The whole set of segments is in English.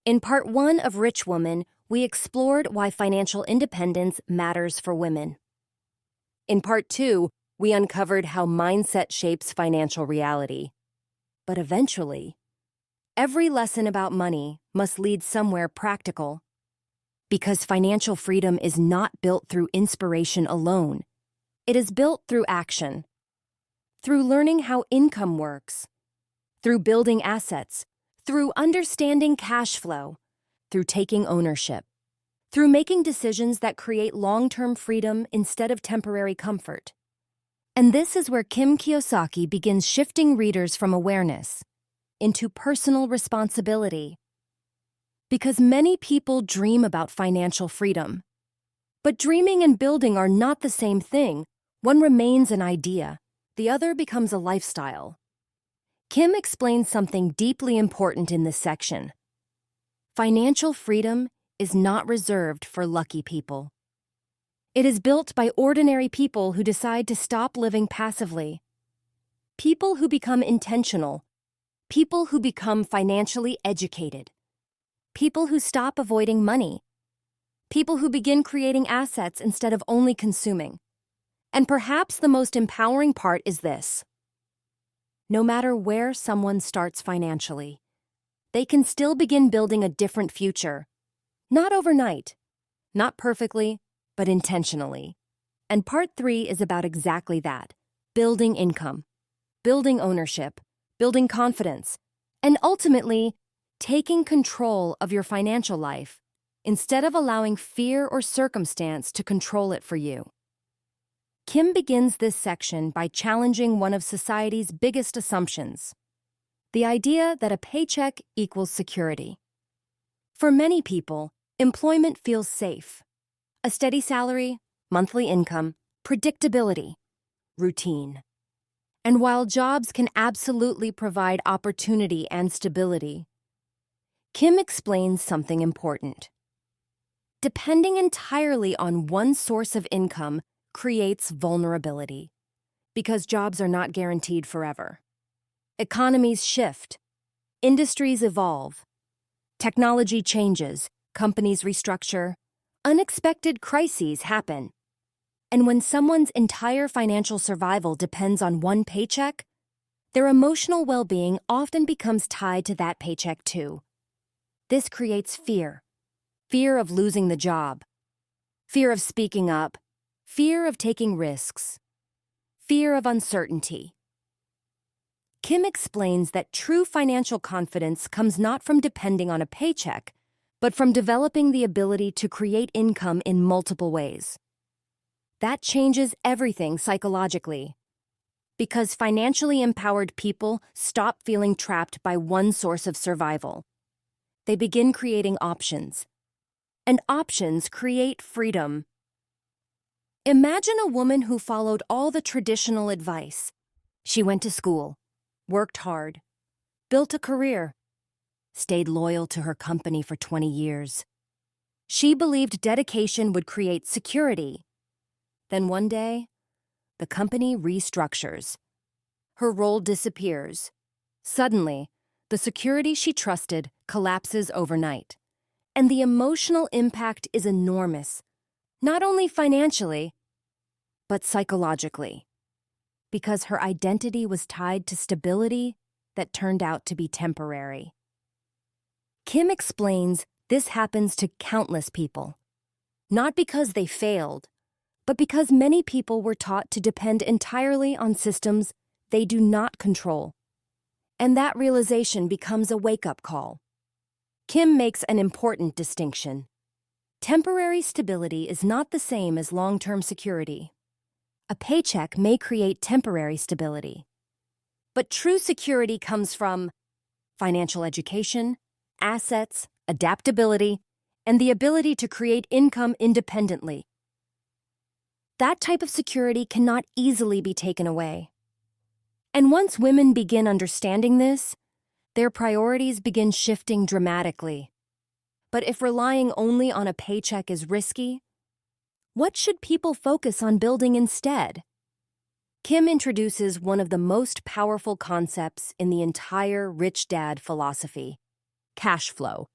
In part one of Rich Woman, we explored why financial independence matters for women. In part two, we uncovered how mindset shapes financial reality. But eventually, every lesson about money must lead somewhere practical. Because financial freedom is not built through inspiration alone. It is built through action. Through learning how income works. Through building assets. Through understanding cash flow. Through taking ownership. Through making decisions that create long-term freedom instead of temporary comfort. And this is where Kim Kiyosaki begins shifting readers from awareness into personal responsibility. Because many people dream about financial freedom. But dreaming and building are not the same thing. One remains an idea. The other becomes a lifestyle. Kim explains something deeply important in this section. Financial freedom is not reserved for lucky people. It is built by ordinary people who decide to stop living passively. People who become intentional. People who become financially educated. People who stop avoiding money. People who begin creating assets instead of only consuming. And perhaps the most empowering part is this. No matter where someone starts financially, they can still begin building a different future. Not overnight, not perfectly, but intentionally. And part three is about exactly that. Building income, building ownership, building confidence, and ultimately, taking control of your financial life instead of allowing fear or circumstance to control it for you. Kim begins this section by challenging one of society's biggest assumptions, the idea that a paycheck equals security. For many people, employment feels safe. A steady salary, monthly income, predictability, routine. And while jobs can absolutely provide opportunity and stability, Kim explains something important. Depending entirely on one source of income creates vulnerability, because jobs are not guaranteed forever. Economies shift, industries evolve, technology changes, companies restructure, unexpected crises happen. And when someone's entire financial survival depends on one paycheck, their emotional well-being often becomes tied to that paycheck too. This creates fear. Fear of losing the job. Fear of speaking up. Fear of taking risks. Fear of uncertainty. Kim explains that true financial confidence comes not from depending on a paycheck, but from developing the ability to create income in multiple ways. That changes everything psychologically. Because financially empowered people stop feeling trapped by one source of survival. They begin creating options. And options create freedom. Imagine a woman who followed all the traditional advice. She went to school, worked hard, built a career, stayed loyal to her company for 20 years. She believed dedication would create security. Then one day, the company restructures. Her role disappears. Suddenly, the security she trusted collapses overnight. And the emotional impact is enormous, not only financially, but psychologically, because her identity was tied to stability that turned out to be temporary. Kim explains this happens to countless people, not because they failed, but because many people were taught to depend entirely on systems they do not control. And that realization becomes a wake-up call. Kim makes an important distinction. Temporary stability is not the same as long-term security. A paycheck may create temporary stability. But true security comes from financial education, assets, adaptability, and the ability to create income independently. That type of security cannot easily be taken away. And once women begin understanding this, their priorities begin shifting dramatically. But if relying only on a paycheck is risky, what should people focus on building instead? Kim introduces one of the most powerful concepts in the entire Rich Dad philosophy: cash flow.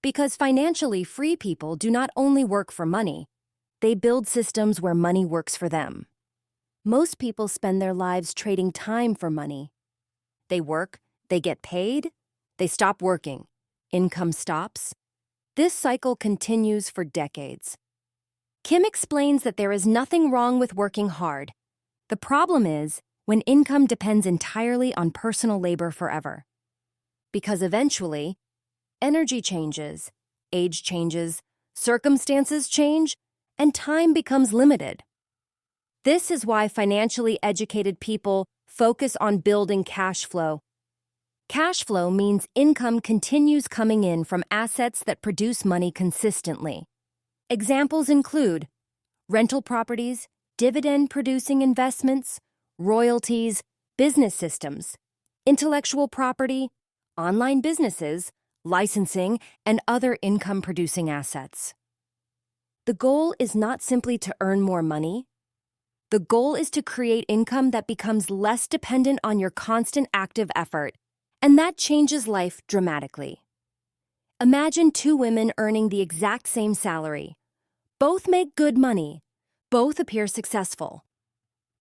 Because financially free people do not only work for money, they build systems where money works for them. Most people spend their lives trading time for money. They work, they get paid, they stop working, income stops. This cycle continues for decades. Kim explains that there is nothing wrong with working hard. The problem is when income depends entirely on personal labor forever. Because eventually, energy changes, age changes, circumstances change, and time becomes limited. This is why financially educated people focus on building cash flow. Cash flow means income continues coming in from assets that produce money consistently. Examples include rental properties, dividend-producing investments, royalties, business systems, intellectual property, online businesses, licensing, and other income-producing assets. The goal is not simply to earn more money. The goal is to create income that becomes less dependent on your constant active effort, and that changes life dramatically. Imagine two women earning the exact same salary. Both make good money. Both appear successful.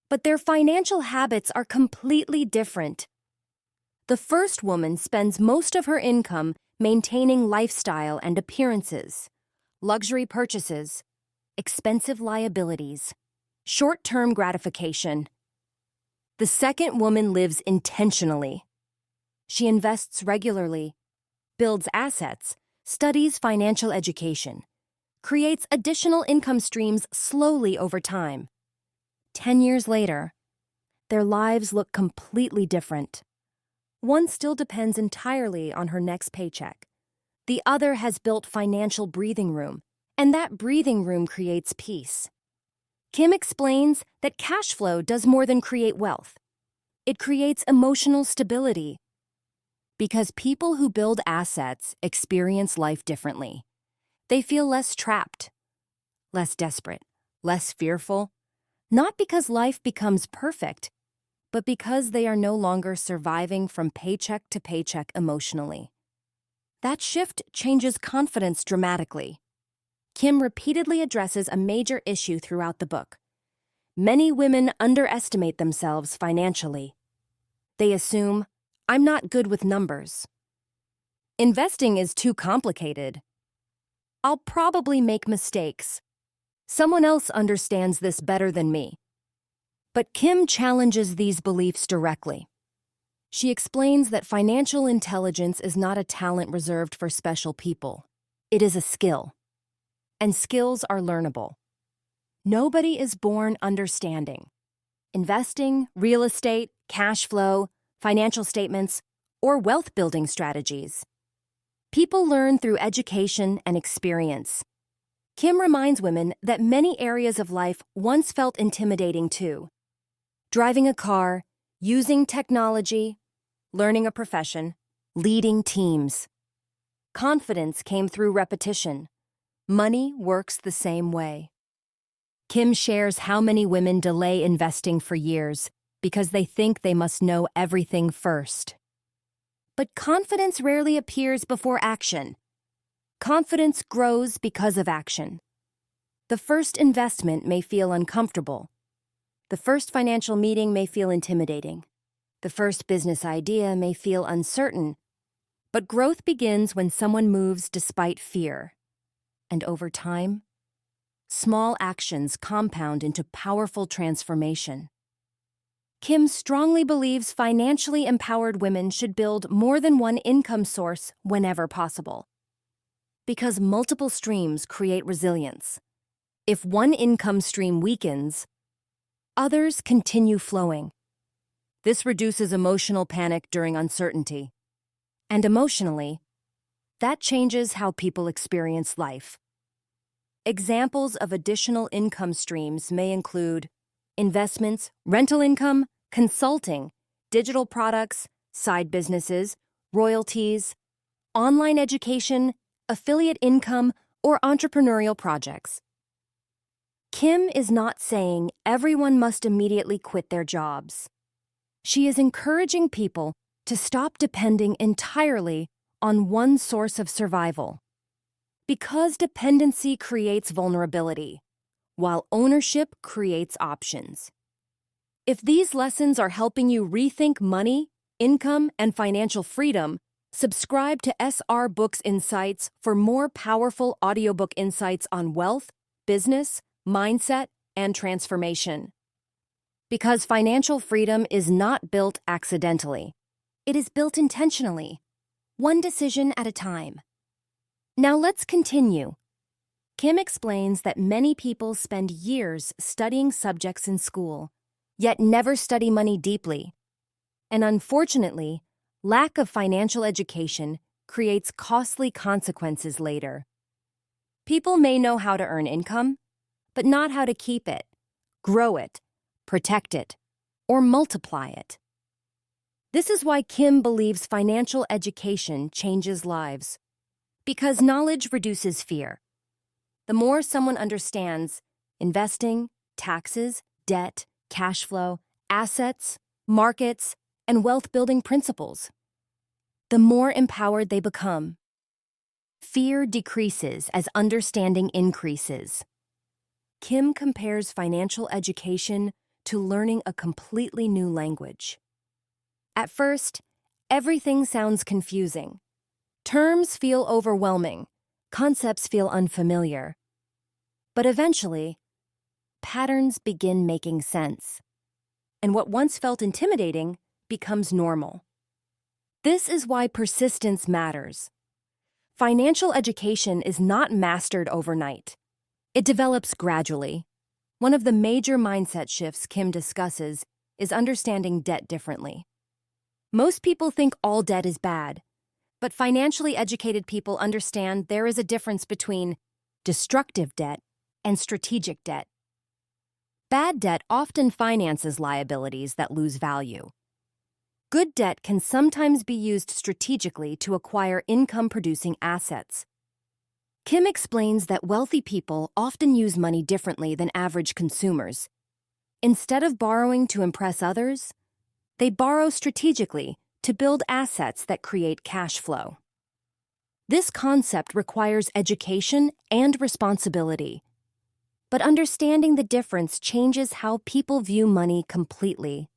But their financial habits are completely different. The first woman spends most of her income maintaining lifestyle and appearances, luxury purchases, expensive liabilities, short-term gratification. The second woman lives intentionally. She invests regularly, builds assets, studies financial education, creates additional income streams slowly over time. 10 years later, their lives look completely different. One still depends entirely on her next paycheck. The other has built financial breathing room, and that breathing room creates peace. Kim explains that cash flow does more than create wealth. It creates emotional stability. Because people who build assets experience life differently. They feel less trapped, less desperate, less fearful, not because life becomes perfect, but because they are no longer surviving from paycheck to paycheck emotionally. That shift changes confidence dramatically. Kim repeatedly addresses a major issue throughout the book. Many women underestimate themselves financially. They assume, "I'm not good with numbers. Investing is too complicated. I'll probably make mistakes. Someone else understands this better than me." But Kim challenges these beliefs directly. She explains that financial intelligence is not a talent reserved for special people. It is a skill. And skills are learnable. Nobody is born understanding. Investing, real estate, cash flow, financial statements, or wealth-building strategies. People learn through education and experience. Kim reminds women that many areas of life once felt intimidating too. Driving a car, using technology, learning a profession, leading teams. Confidence came through repetition. Money works the same way. Kim shares how many women delay investing for years because they think they must know everything first. But confidence rarely appears before action. Confidence grows because of action. The first investment may feel uncomfortable. The first financial meeting may feel intimidating. The first business idea may feel uncertain. But growth begins when someone moves despite fear. And over time, small actions compound into powerful transformation. Kim strongly believes financially empowered women should build more than one income source whenever possible. Because multiple streams create resilience. If one income stream weakens, others continue flowing. This reduces emotional panic during uncertainty. And emotionally, that changes how people experience life. Examples of additional income streams may include investments, rental income, consulting, digital products, side businesses, royalties, online education, affiliate income, or entrepreneurial projects. Kim is not saying everyone must immediately quit their jobs. She is encouraging people to stop depending entirely on one source of survival. Because dependency creates vulnerability, while ownership creates options. If these lessons are helping you rethink money, income, and financial freedom, subscribe to SR Books Insights for more powerful audiobook insights on wealth, business, mindset, and transformation. Because financial freedom is not built accidentally. It is built intentionally, one decision at a time. Now let's continue. Kim explains that many people spend years studying subjects in school, yet never study money deeply. And unfortunately, lack of financial education creates costly consequences later. People may know how to earn income, but not how to keep it, grow it, protect it, or multiply it. This is why Kim believes financial education changes lives. Because knowledge reduces fear. The more someone understands investing, taxes, debt, cash flow, assets, markets, and wealth-building principles, the more empowered they become. Fear decreases as understanding increases. Kim compares financial education to learning a completely new language. At first, everything sounds confusing. Terms feel overwhelming, concepts feel unfamiliar. But eventually, patterns begin making sense, and what once felt intimidating becomes normal. This is why persistence matters. Financial education is not mastered overnight. It develops gradually. One of the major mindset shifts Kim discusses is understanding debt differently. Most people think all debt is bad, but financially educated people understand there is a difference between destructive debt and strategic debt. Bad debt often finances liabilities that lose value. Good debt can sometimes be used strategically to acquire income-producing assets. Kim explains that wealthy people often use money differently than average consumers. Instead of borrowing to impress others, they borrow strategically to build assets that create cash flow. This concept requires education and responsibility. But understanding the difference changes how people view money completely.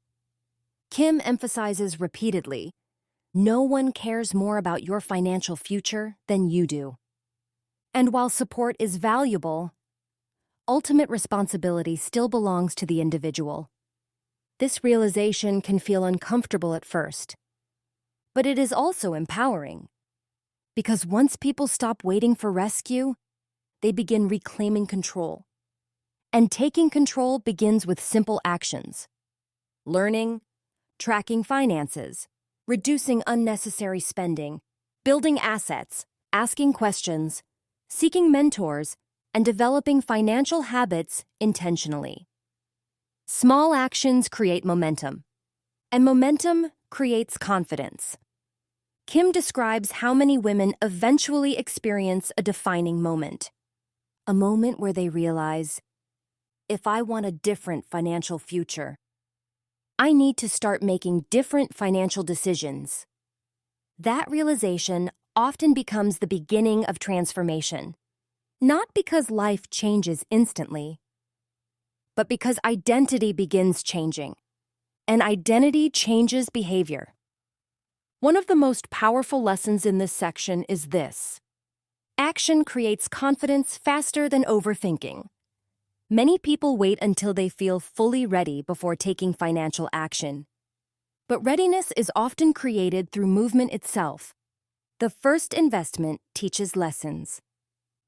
Kim emphasizes repeatedly, no one cares more about your financial future than you do. And while support is valuable, ultimate responsibility still belongs to the individual. This realization can feel uncomfortable at first, but it is also empowering. Because once people stop waiting for rescue, they begin reclaiming control. And taking control begins with simple actions: learning, tracking finances, reducing unnecessary spending, building assets, asking questions, seeking mentors, and developing financial habits intentionally. Small actions create momentum, and momentum creates confidence. Kim describes how many women eventually experience a defining moment. A moment where they realize, if I want a different financial future, I need to start making different financial decisions. That realization often becomes the beginning of transformation, not because life changes instantly, but because identity begins changing, and identity changes behavior. One of the most powerful lessons in this section is this: action creates confidence faster than overthinking. Many people wait until they feel fully ready before taking financial action. But readiness is often created through movement itself. The first investment teaches lessons.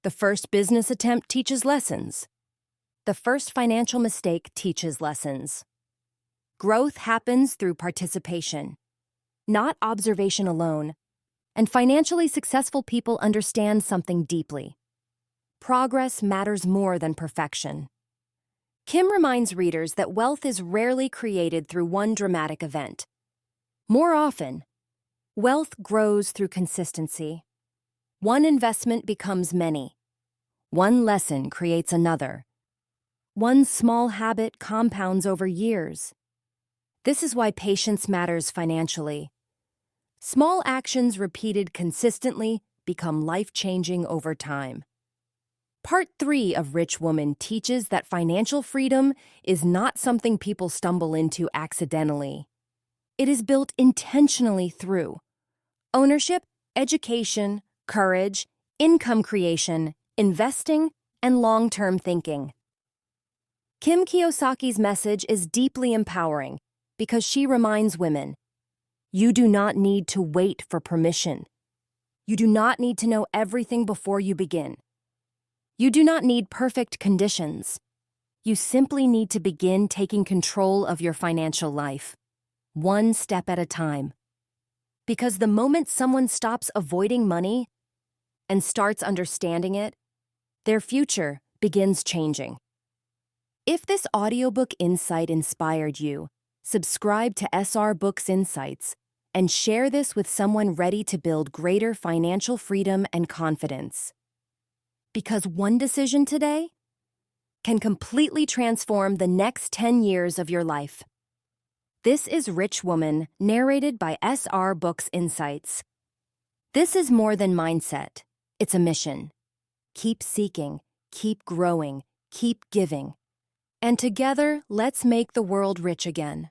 The first business attempt teaches lessons. The first financial mistake teaches lessons. Growth happens through participation, not observation alone, and financially successful people understand something deeply. Progress matters more than perfection. Kim reminds readers that wealth is rarely created through one dramatic event. More often, wealth grows through consistency. One investment becomes many. One lesson creates another. One small habit compounds over years. This is why patience matters financially. Small actions repeated consistently become life-changing over time. Part 3 of Rich Woman teaches that financial freedom is not something people stumble into accidentally. It is built intentionally through ownership, education, courage, income creation, investing, and long-term thinking. Kim Kiyosaki's message is deeply empowering because she reminds women, you do not need to wait for permission. You do not need to know everything before you begin. You do not need perfect conditions. You simply need to begin taking control of your financial life, one step at a time. Because the moment someone stops avoiding money and starts understanding it, their future begins changing. If this audiobook insight inspired you, subscribe to SR Books Insights and share this with someone ready to build greater financial freedom and confidence. Because one decision today can completely transform the next 10 years of your life. This is Rich Woman, narrated by SR Books Insights. This is more than mindset. It's a mission. Keep seeking, keep growing, keep giving. And together, let's make the world rich again.